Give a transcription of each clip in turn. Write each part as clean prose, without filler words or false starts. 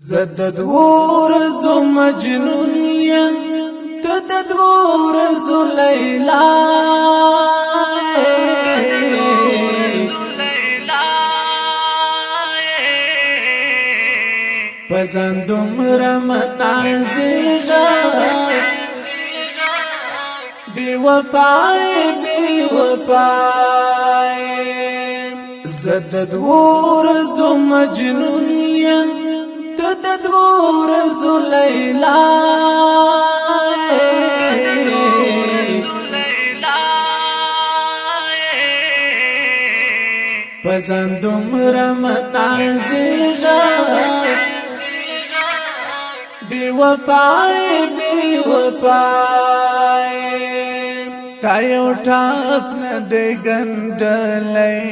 زدد ورزو مجنون یم تدد ورزو لیلا پزندم رمنازیغا بی وفای زدد ورزو مجنون یم تدد ورزو لیلا پزندم رمنازیغا بی وفای تا یو ټاپ نه دی ګنډلی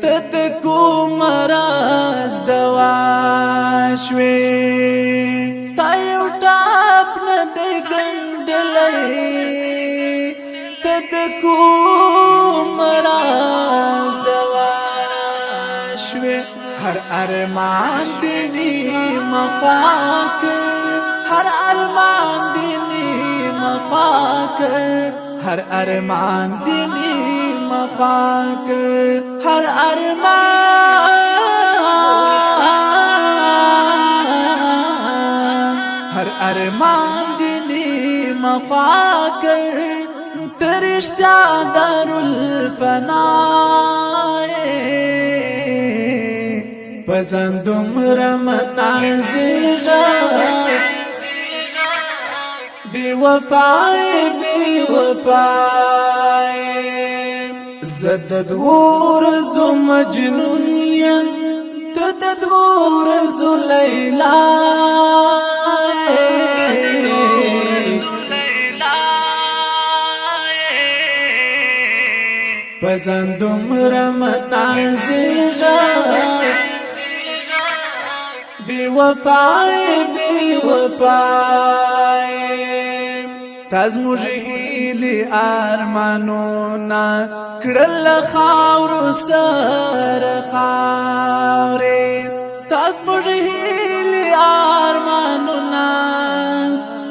ته د کوم راز دوا شوې تا یو ټاپ نه دی ګنډلی ته د کوم راز دوا شوې هر ارمان دې نیمه خواک هر ارمان دې نیمه خواک هر ارمان دینی مخاک هر ارمان دینی مخاک ترشتا دار الفناء پزندم رمنازیغا بی وفای زدد ورزو مجنون یم تدد ورزو لیلا پزندم رمنازیغا بی وفای تاز مجهیلی ارمانونا کړل خاور سر خاورې تاز مجهیلی ارمانونا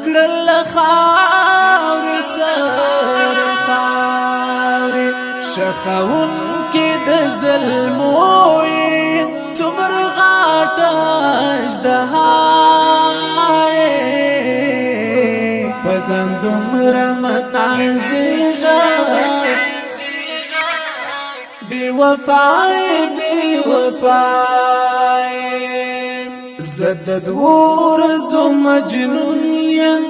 کړل خاور سر خاورې شخون کې د ظلموي څومره غاټه اژدهای پزندم رمنازیغا بی وفای زدد ورزو مجنون یم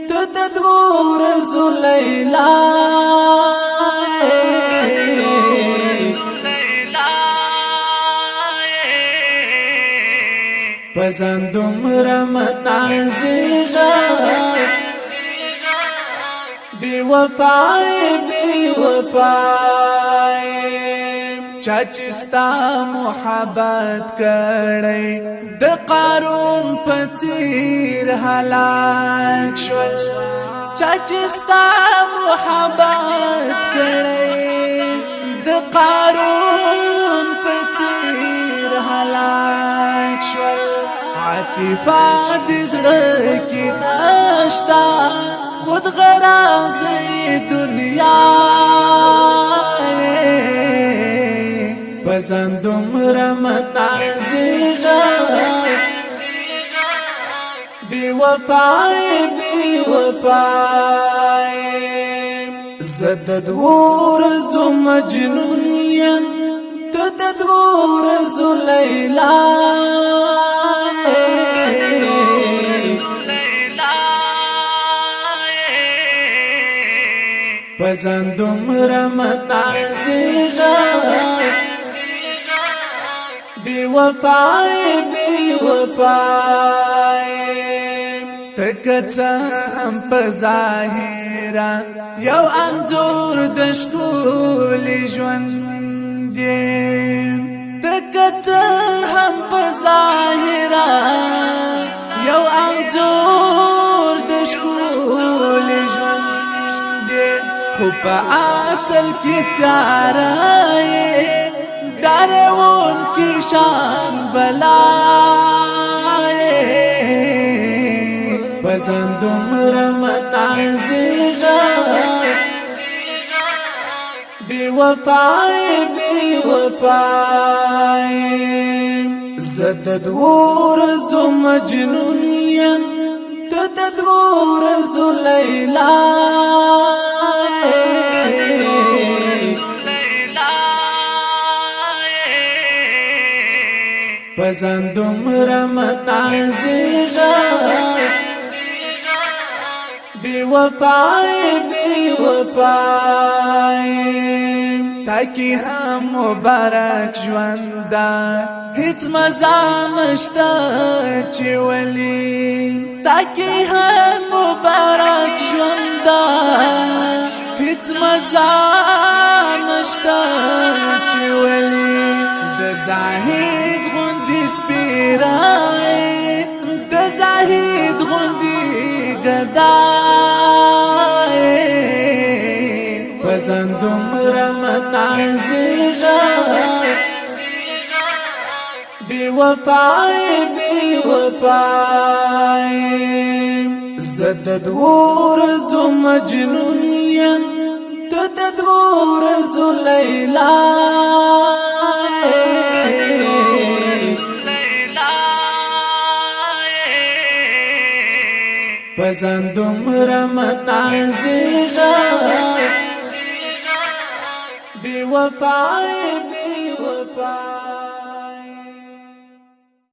تدد ورزو لیلا پزندم رمنازیغا بی وفای چاچستا محبت کړي د قارون پڅیر هلاک شول چاچستا محبت کړي د قارون پڅیر هلاک شول عاطفه د زړه کې نشتا خود غراض دنیا پزندم رمنازیغا بی وفای زدد ورزو مجنون یم تدد ورزو لیلا پزندم رمنازیغا بی وفای تکتا هم پظاهرا یو انجور دشکولی ژوند تکتا هم پظاهرا یو انجور دشکولی ژوند خو په اصل کې تیارای دارون کی شان بلائے پزن دومره منازغه بی وفای زد دور زو مجنون یم ته دور زو لیلا پزن دومره منازغه بی وفای تاکی هم مبارک ژوندہ هیڅ مزه نشته چې ولی تاکی هم مبارک ژوندہ هیڅ مزه نشته چې ولی د زاهد غوندې سپیرای د زاهد غوندې گدای پزن دومره منازغه بی وفای زد دور زو مجنون یم ته دور زو لیلا پزن دومره منازغه بی وفای